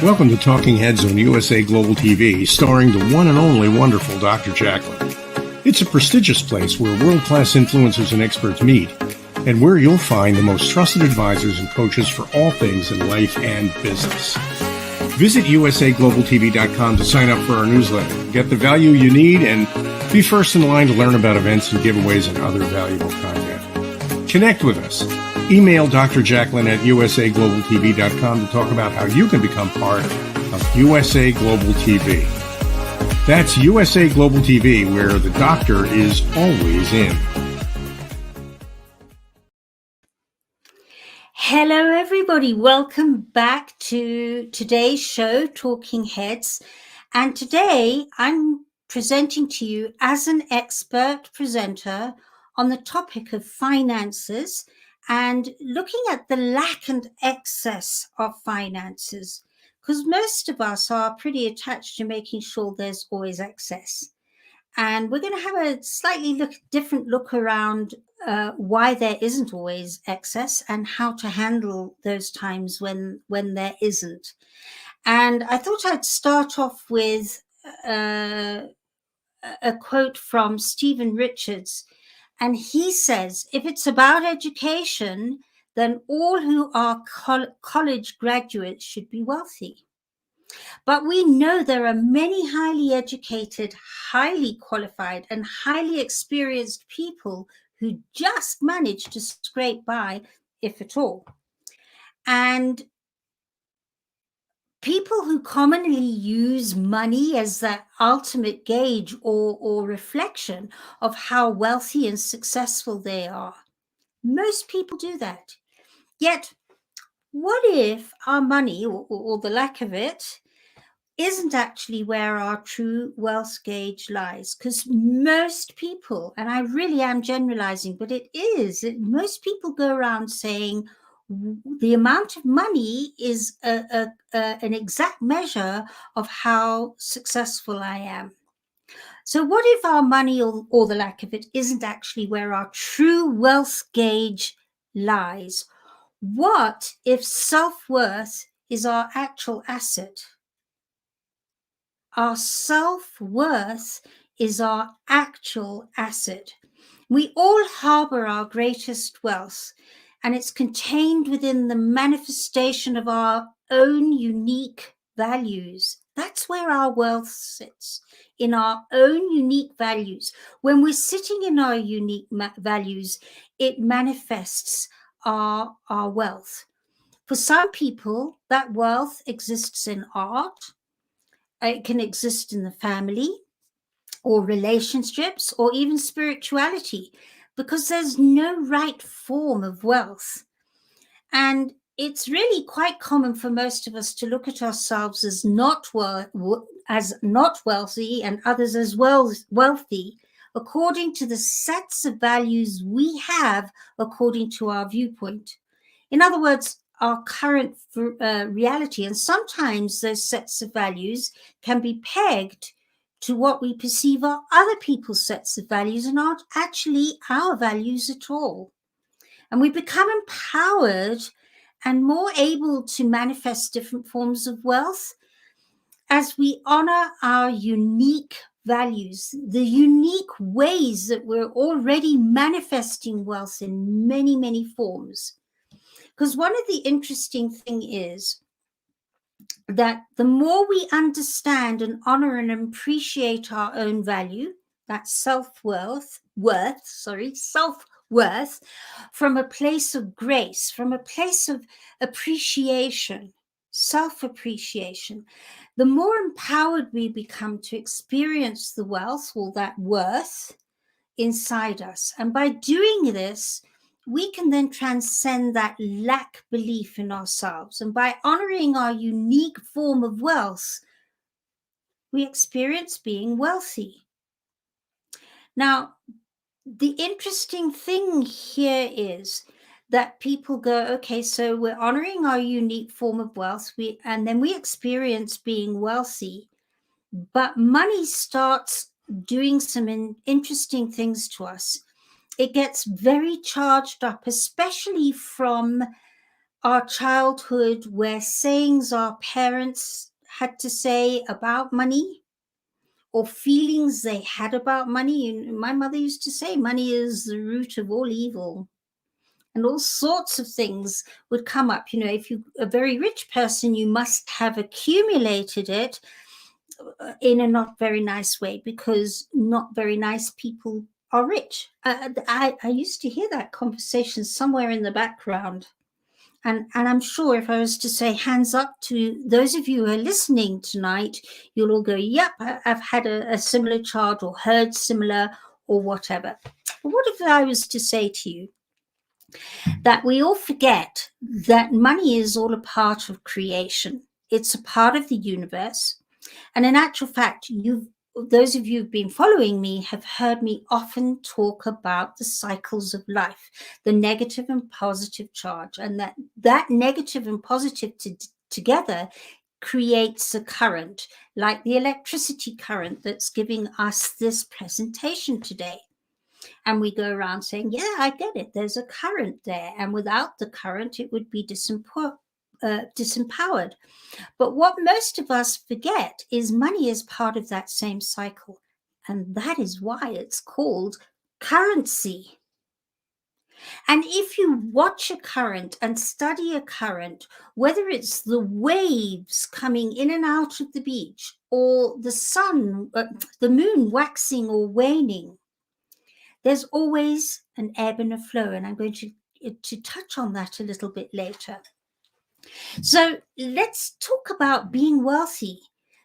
Welcome to Talking Heads on USA Global TV, starring the one and only wonderful Dr. Jacqueline. It's a prestigious place where world-class influencers and experts meet, and where you'll find the most trusted advisors and coaches for all things in life and business. Visit usaglobaltv.com to sign up for our newsletter, get the value you need, and be first in line to learn about events and giveaways and other valuable content. Connect with us. Email Dr. Jacqueline at usaglobaltv.com to talk about how you can become part of USA Global TV. That's USA Global TV, where the doctor is always in. Hello, everybody. Welcome back to today's show, Talking Heads. And today I'm presenting to you as an expert presenter on the topic of finances and looking at the lack and excess of finances, because most of us are pretty attached to making sure there's always excess. And we're going to have a slightly different look around why there isn't always excess and how to handle those times when there isn't. And I thought I'd start off with a quote from Stephen Richards. And he says, if it's about education, then all who are college graduates should be wealthy. But we know there are many highly educated, highly qualified, and highly experienced people who just manage to scrape by, if at all. And people who commonly use money as that ultimate gauge or reflection of how wealthy and successful they are. Most people do that. Yet, what if our money, or the lack of it, isn't actually where our true wealth gauge lies? Because most people, and I really am generalizing, but most people go around saying the amount of money is an exact measure of how successful I am. So what if our money or the lack of it isn't actually where our true wealth gauge lies? What if self-worth is our actual asset? Our self-worth is our actual asset. We all harbor our greatest wealth, and it's contained within the manifestation of our own unique values. That's where our wealth sits, in our own unique values. When we're sitting in our unique values, it manifests our wealth. For some people, that wealth exists in art. It can exist in the family or relationships or even spirituality, because there's no right form of wealth. And it's really quite common for most of us to look at ourselves as not wealthy and others as wealthy, according to the sets of values we have according to our viewpoint. In other words, our current reality. And sometimes those sets of values can be pegged to what we perceive are other people's sets of values and aren't actually our values at all. And we become empowered and more able to manifest different forms of wealth as we honor our unique values, the unique ways that we're already manifesting wealth in many, many forms. Because one of the interesting things is that the more we understand and honor and appreciate our own value, that's self-worth, from a place of grace, from a place of appreciation, self-appreciation, the more empowered we become to experience the wealth or that worth inside us. And by doing this, we can then transcend that lack belief in ourselves. And by honoring our unique form of wealth, we experience being wealthy. Now, the interesting thing here is that people go, okay, so we're honoring our unique form of wealth, and then we experience being wealthy, but money starts doing some interesting things to us. It gets very charged up, especially from our childhood where sayings our parents had to say about money or feelings they had about money. My mother used to say money is the root of all evil. And all sorts of things would come up. If you're a very rich person, you must have accumulated it in a not very nice way, because not very nice people are rich. I used to hear that conversation somewhere in the background. And I'm sure if I was to say hands up to those of you who are listening tonight, you'll all go, yep, I've had a similar child or heard similar or whatever. But what if I was to say to you that we all forget that money is all a part of creation? It's a part of the universe. And in actual fact, those of you who've been following me have heard me often talk about the cycles of life, the negative and positive charge, and that negative and positive together creates a current, like the electricity current that's giving us this presentation today. And we go around saying, yeah, I get it. There's a current there. And without the current, it would be disempowered. But what most of us forget is money is part of that same cycle. And that is why it's called currency. And if you watch a current and study a current, whether it's the waves coming in and out of the beach or the sun, the moon waxing or waning, there's always an ebb and a flow. And I'm going to touch on that a little bit later. So let's talk about being wealthy,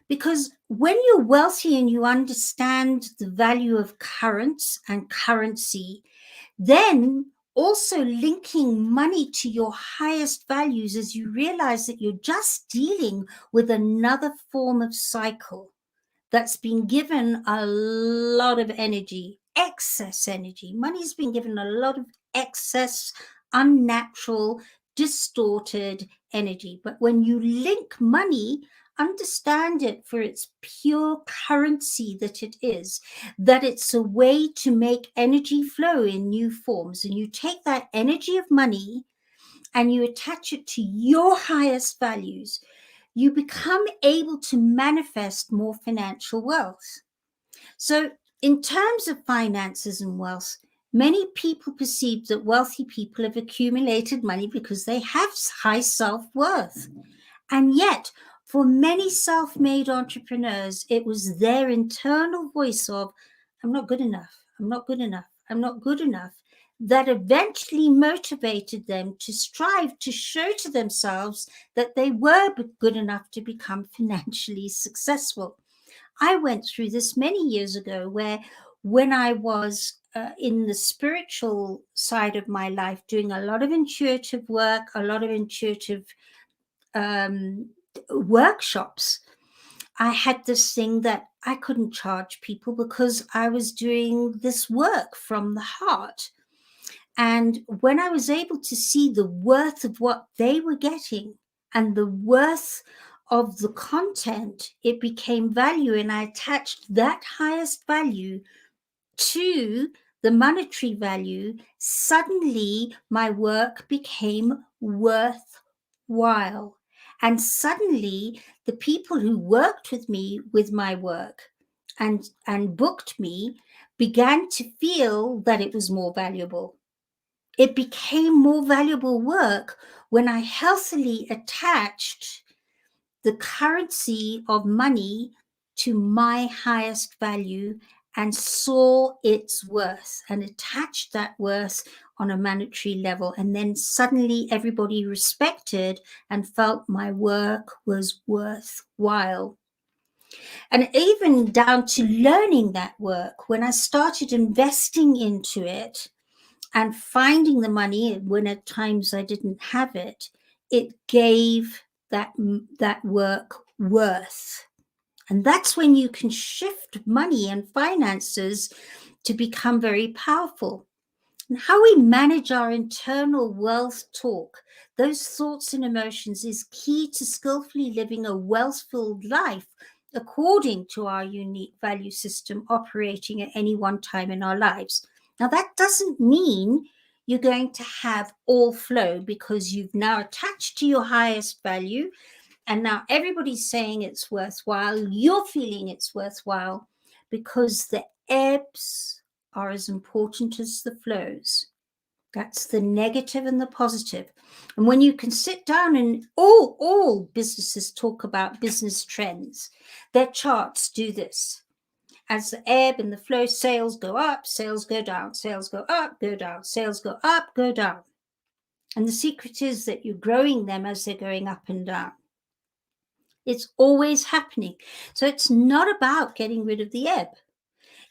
because when you're wealthy and you understand the value of currents and currency, then also linking money to your highest values, as you realize that you're just dealing with another form of cycle that's been given a lot of energy, excess energy. Money's been given a lot of excess, unnatural, distorted energy. But when you link money, understand it for its pure currency that it is, that it's a way to make energy flow in new forms. And you take that energy of money and you attach it to your highest values, you become able to manifest more financial wealth. So in terms of finances and wealth, many people perceive that wealthy people have accumulated money because they have high self-worth. And yet, for many self-made entrepreneurs, it was their internal voice of, I'm not good enough, I'm not good enough, I'm not good enough, that eventually motivated them to strive to show to themselves that they were good enough to become financially successful. I went through this many years ago, where when I was in the spiritual side of my life, doing a lot of intuitive work, a lot of intuitive workshops, I had this thing that I couldn't charge people because I was doing this work from the heart. And when I was able to see the worth of what they were getting and the worth of the content, it became value. And I attached that highest value to the monetary value. Suddenly, my work became worthwhile. And suddenly, the people who worked with me with my work and booked me began to feel that it was more valuable. It became more valuable work when I healthily attached the currency of money to my highest value and saw its worth and attached that worth on a monetary level. And then suddenly everybody respected and felt my work was worthwhile. And even down to learning that work, when I started investing into it and finding the money when at times I didn't have it, it gave that work worth. And that's when you can shift money and finances to become very powerful. And how we manage our internal wealth talk, those thoughts and emotions, is key to skillfully living a wealth-filled life according to our unique value system operating at any one time in our lives. Now, that doesn't mean you're going to have all flow because you've now attached to your highest value. And now everybody's saying it's worthwhile. You're feeling it's worthwhile because the ebbs are as important as the flows. That's the negative and the positive. And when you can sit down, and all businesses talk about business trends, their charts do this. As the ebb and the flow, sales go up, sales go down, sales go up, go down, sales go up, go down. And the secret is that you're growing them as they're going up and down. It's always happening. So it's not about getting rid of the ebb.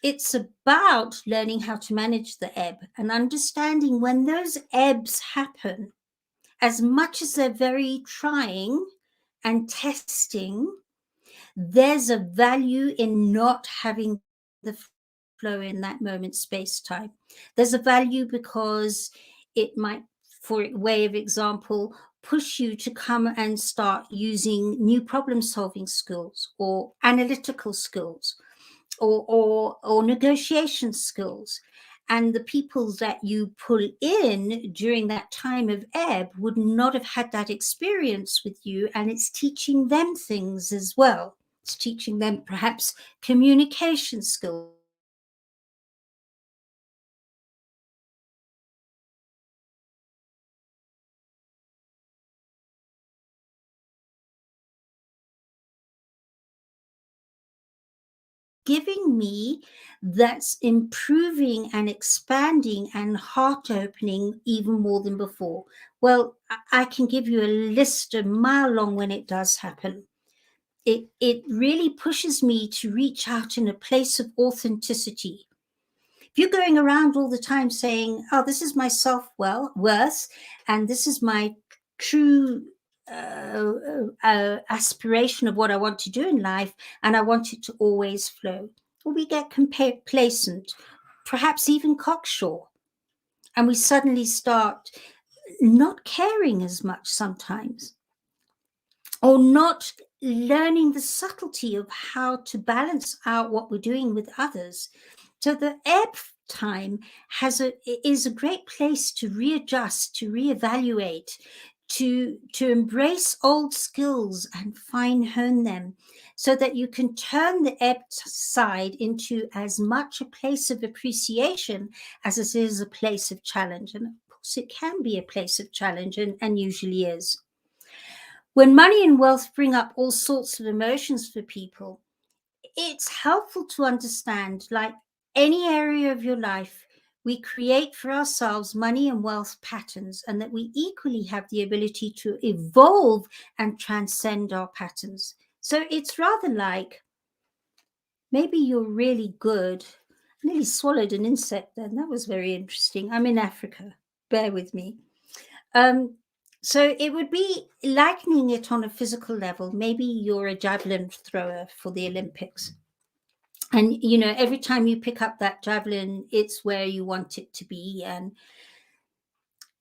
It's about learning how to manage the ebb and understanding when those ebbs happen, as much as they're very trying and testing, there's a value in not having the flow in that moment, space time. There's a value because it might, for way of example, push you to come and start using new problem solving skills or analytical skills or negotiation skills. And the people that you pull in during that time of ebb would not have had that experience with you, and it's teaching them things as well. It's teaching them perhaps communication skills. Giving me that's improving and expanding and heart opening even more than before. Well, I can give you a list a mile long when it does happen. It really pushes me to reach out in a place of authenticity. If you're going around all the time saying, oh, this is my self-worth and this is my true aspiration of what I want to do in life, and I want it to always flow, well, we get complacent, perhaps even cocksure, and we suddenly start not caring as much sometimes, or not learning the subtlety of how to balance out what we're doing with others. So the ebb time is a great place to readjust, to reevaluate, to embrace old skills and fine hone them, so that you can turn the ebb side into as much a place of appreciation as it is a place of challenge. And of course it can be a place of challenge, and usually is. When money and wealth bring up all sorts of emotions for people, it's helpful to understand, like any area of your life, we create for ourselves money and wealth patterns, and that we equally have the ability to evolve and transcend our patterns. So it's rather like maybe you're really good. I nearly swallowed an insect then. That was very interesting. I'm in Africa. Bear with me. So it would be likening it on a physical level. Maybe you're a javelin thrower for the Olympics. And, you know, every time you pick up that javelin, it's where you want it to be. And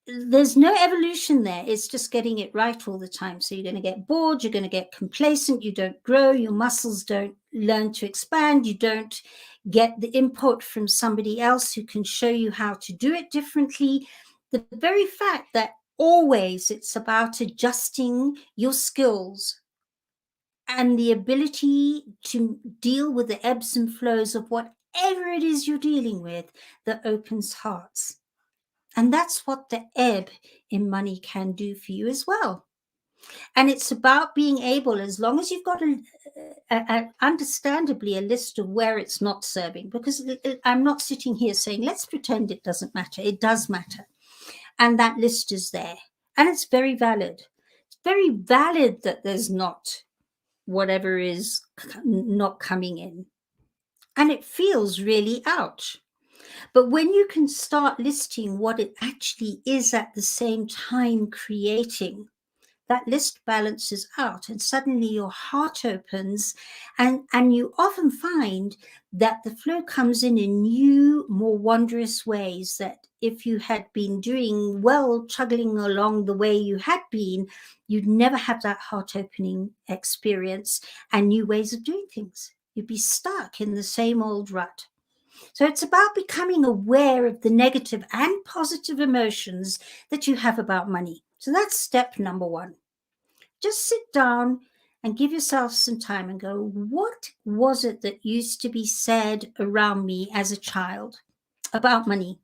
there's no evolution there. It's just getting it right all the time. So you're going to get bored. You're going to get complacent. You don't grow. Your muscles don't learn to expand. You don't get the input from somebody else who can show you how to do it differently. The very fact that always it's about adjusting your skills and the ability to deal with the ebbs and flows of whatever it is you're dealing with, that opens hearts. And that's what the ebb in money can do for you as well. And it's about being able, as long as you've got understandably a list of where it's not serving, because I'm not sitting here saying, let's pretend it doesn't matter. It does matter. And that list is there. And it's very valid. It's very valid that there's not whatever is not coming in. And it feels really ouch. But when you can start listing what it actually is at the same time creating, that list balances out, and suddenly your heart opens, and you often find that the flow comes in new, more wondrous ways, that if you had been doing well, chugging along the way you had been, you'd never have that heart opening experience and new ways of doing things. You'd be stuck in the same old rut. So it's about becoming aware of the negative and positive emotions that you have about money. So that's step number one. Just sit down and give yourself some time and go, what was it that used to be said around me as a child about money?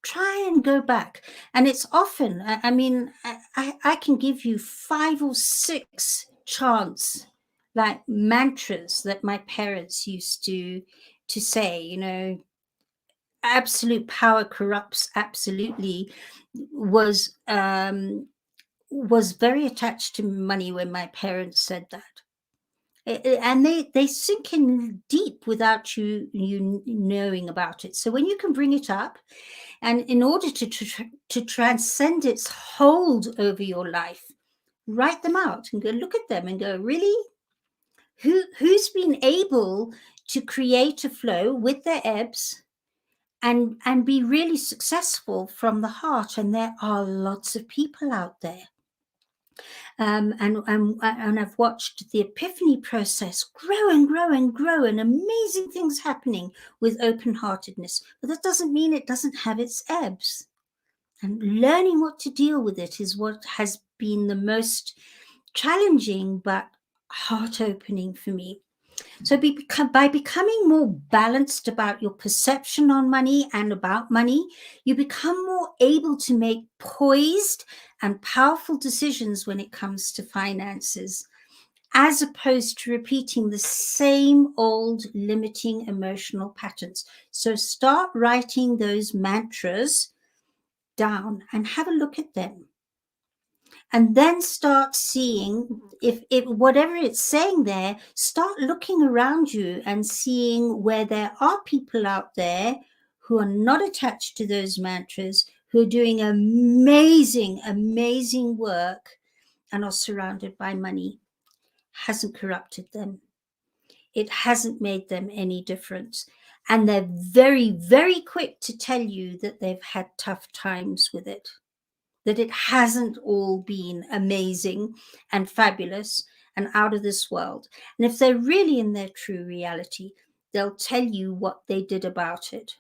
Try and go back. And it's often, I mean, I can give you 5 or 6 chants, like mantras that my parents used to say, you know, absolute power corrupts absolutely was very attached to money when my parents said that. And they sink in deep without you knowing about it. So when you can bring it up, and in order to transcend its hold over your life, write them out and go look at them and go, really? Who's been able to create a flow with their ebbs and be really successful from the heart? And there are lots of people out there. And I've watched the Epiphany Process grow and grow and grow, and amazing things happening with open-heartedness. But that doesn't mean it doesn't have its ebbs. And learning what to deal with it is what has been the most challenging but heart-opening for me. So by becoming more balanced about your perception on money and about money, you become more able to make poised and powerful decisions when it comes to finances, as opposed to repeating the same old limiting emotional patterns. So start writing those mantras down and have a look at them. And then start seeing if whatever it's saying there, start looking around you and seeing where there are people out there who are not attached to those mantras, who are doing amazing, amazing work and are surrounded by money. Hasn't corrupted them. It hasn't made them any difference. And they're very, very quick to tell you that they've had tough times with it, that it hasn't all been amazing and fabulous and out of this world. And if they're really in their true reality, they'll tell you what they did about it.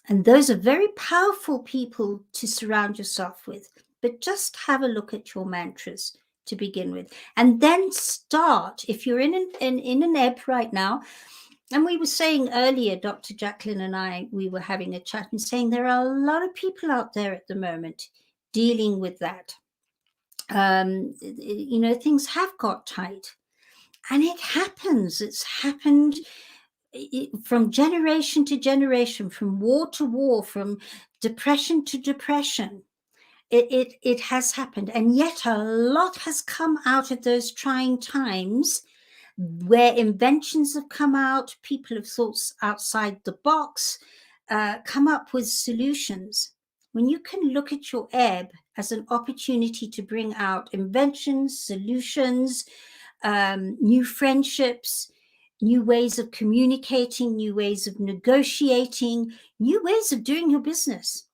And those are very powerful people to surround yourself with. But just have a look at your mantras to begin with. And then start, if you're in an ebb right now, and we were saying earlier, Dr. Jacqueline and I, we were having a chat and saying there are a lot of people out there at the moment dealing with that. You know, things have got tight, and it happens. It's happened from generation to generation, from war to war, from depression to depression. It has happened, and yet a lot has come out of those trying times, where inventions have come out, people have thought outside the box, come up with solutions. When you can look at your ebb as an opportunity to bring out inventions, solutions, new friendships, new ways of communicating, new ways of negotiating, new ways of doing your business,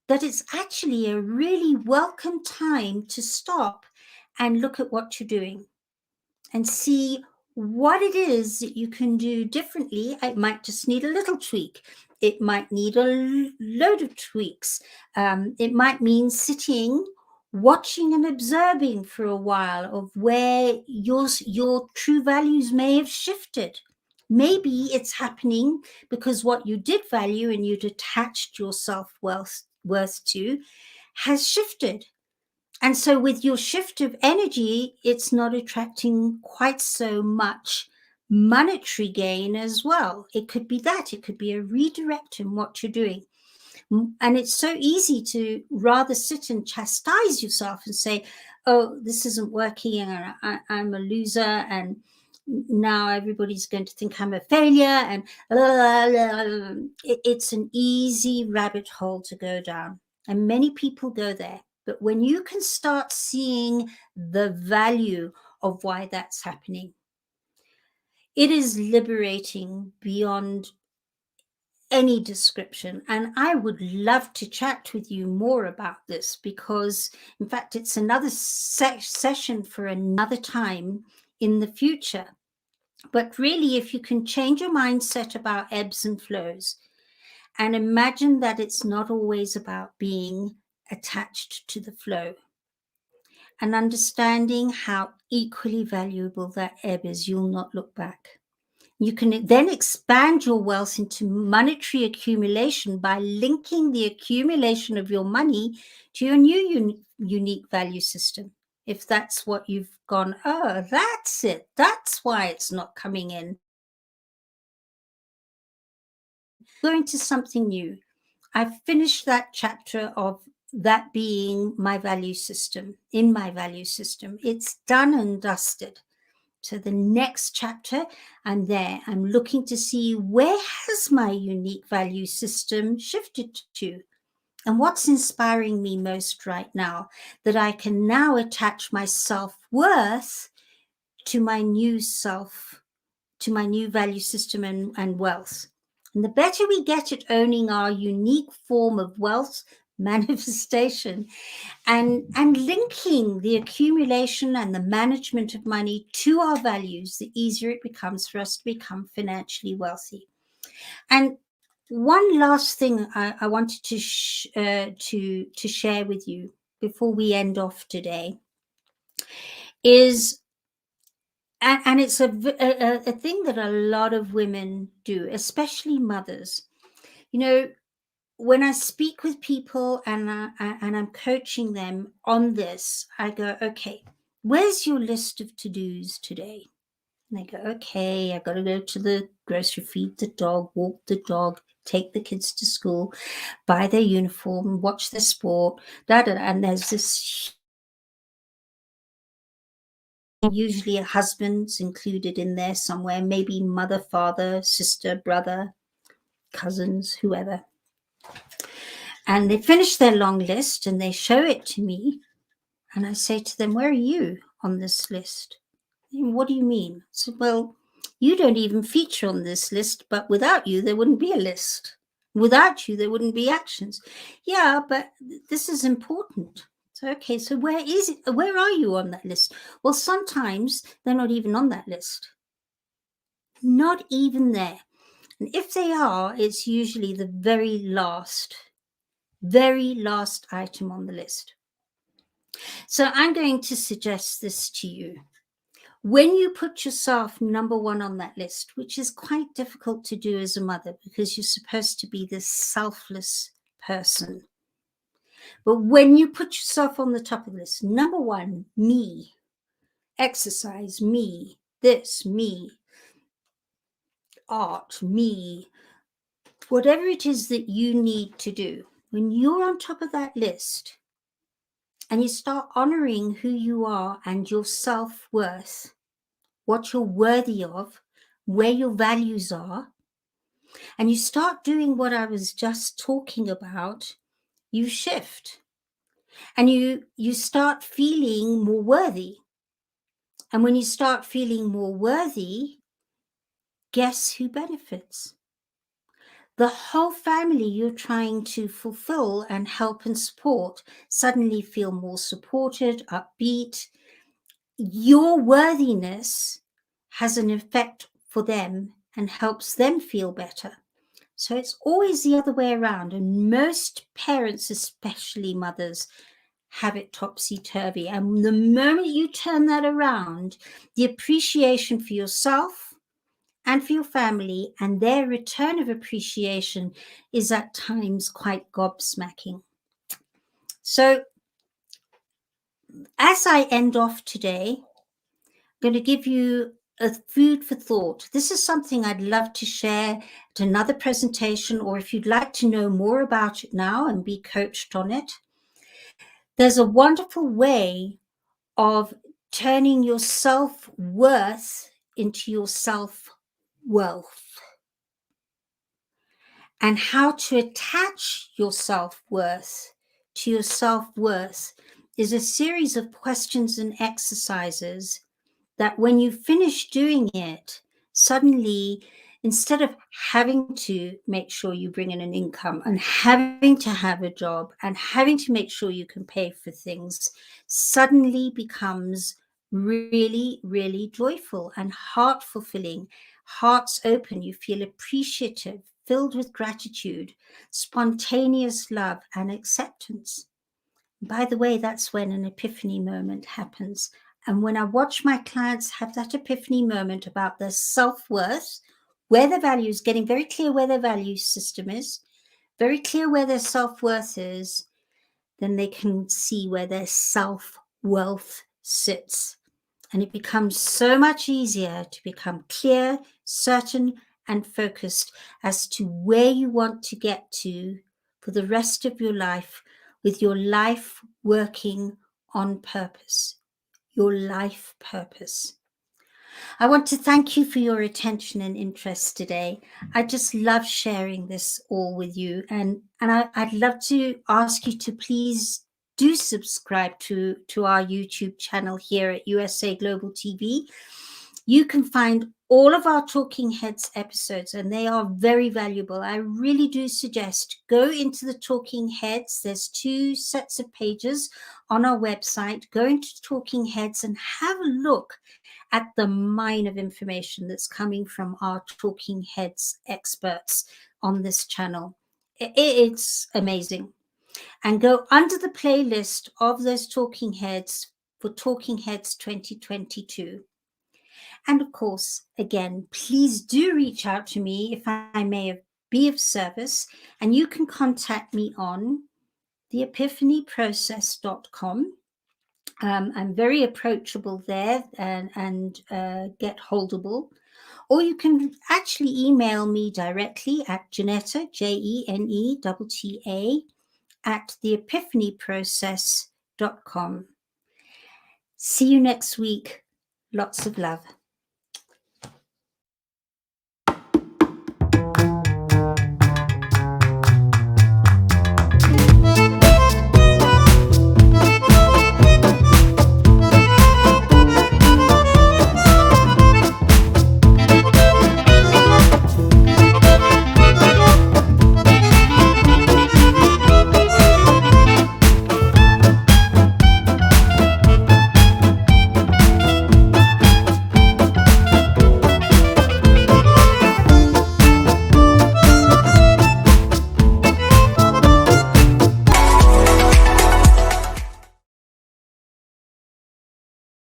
that it's actually a really welcome time to stop and look at what you're doing and see what it is that you can do differently. It might just need a little tweak. It might need a load of tweaks. It might mean sitting, watching and observing for a while of where your true values may have shifted. Maybe it's happening because what you did value and you'd attached your self-worth to has shifted. And so with your shift of energy, it's not attracting quite so much monetary gain as well. It could be that. It could be a redirect in what you're doing. And it's so easy to rather sit and chastise yourself and say, oh, this isn't working and I'm a loser and now everybody's going to think I'm a failure. And it's an easy rabbit hole to go down. And many people go there. But when you can start seeing the value of why that's happening, it is liberating beyond any description. And I would love to chat with you more about this because, in fact, it's another session for another time in the future. But really, if you can change your mindset about ebbs and flows and imagine that it's not always about being attached to the flow, and understanding how equally valuable that ebb is, you'll not look back. You can then expand your wealth into monetary accumulation by linking the accumulation of your money to your new unique value system. If that's what you've gone, oh, that's it. That's why it's not coming in. Going to something new. I've finished that chapter of that being my value system, in my value system. It's done and dusted. So the next chapter, I'm there. I'm looking to see where has my unique value system shifted to, and what's inspiring me most right now, that I can now attach my self-worth to my new self, to my new value system and wealth. And the better we get at owning our unique form of wealth manifestation and linking the accumulation and the management of money to our values, the easier it becomes for us to become financially wealthy. And one last thing I wanted to share with you before we end off today is, and it's a thing that a lot of women do, especially mothers. You know, when I speak with people and I'm coaching them on this, I go, okay, where's your list of to-dos today? And they go, okay, I've got to go to the grocery, feed the dog, walk the dog, take the kids to school, buy their uniform, watch their sport, and there's this, usually a husband's included in there somewhere, maybe mother, father, sister, brother, cousins, whoever. And they finish their long list and they show it to me. And I say to them, where are you on this list? What do you mean? I said, well, you don't even feature on this list, but without you, there wouldn't be a list. Without you, there wouldn't be actions. Yeah, but this is important. So, okay, so where is it? Where are you on that list? Well, sometimes they're not even on that list. Not even there. And if they are, it's usually the very last item on the list. So I'm going to suggest this to you. When you put yourself number one on that list, which is quite difficult to do as a mother because you're supposed to be this selfless person. But when you put yourself on the top of the list, number one, me, exercise, me, this, me, art, me, whatever it is that you need to do, when you're on top of that list and you start honoring who you are and your self-worth, what you're worthy of, where your values are, and you start doing what I was just talking about, you shift and you start feeling more worthy. And when you start feeling more worthy, guess who benefits? The whole family you're trying to fulfill and help and support suddenly feel more supported, upbeat. Your worthiness has an effect for them and helps them feel better. So it's always the other way around. And most parents, especially mothers, have it topsy-turvy. And the moment you turn that around, the appreciation for yourself and for your family and their return of appreciation is at times quite gobsmacking. So as I end off today, I'm going to give you a food for thought. This is something I'd love to share at another presentation, or if you'd like to know more about it now and be coached on it, there's a wonderful way of turning your self-worth into your self-wealth, and how to attach your self-worth to your self-worth is a series of questions and exercises that when you finish doing it, suddenly, instead of having to make sure you bring in an income and having to have a job and having to make sure you can pay for things, suddenly becomes really, really joyful and heart fulfilling, hearts open. You feel appreciative, filled with gratitude, spontaneous love and acceptance. By the way, that's when an epiphany moment happens. And when I watch my clients have that epiphany moment about their self-worth, where their value is, getting very clear where their value system is, very clear where their self-worth is, then they can see where their self-wealth sits. And it becomes so much easier to become clear, certain, and focused as to where you want to get to for the rest of your life, with your life working on purpose, your life purpose. I want to thank you for your attention and interest today. I just love sharing this all with you. And I'd love to ask you to please do subscribe to our YouTube channel here at USA Global TV. You can find all of our Talking Heads episodes, and they are very valuable. I really do suggest go into the Talking Heads. There's 2 sets of pages on our website. Go into Talking Heads and have a look at the mine of information that's coming from our Talking Heads experts on this channel. It's amazing. And go under the playlist of those Talking Heads for Talking Heads 2022. And of course, again, please do reach out to me if I may be of service. And you can contact me on theepiphanyprocess.com. I'm very approachable there and get holdable. Or you can actually email me directly at Jenetta, JENETTA, at theepiphanyprocess.com. See you next week. Lots of love.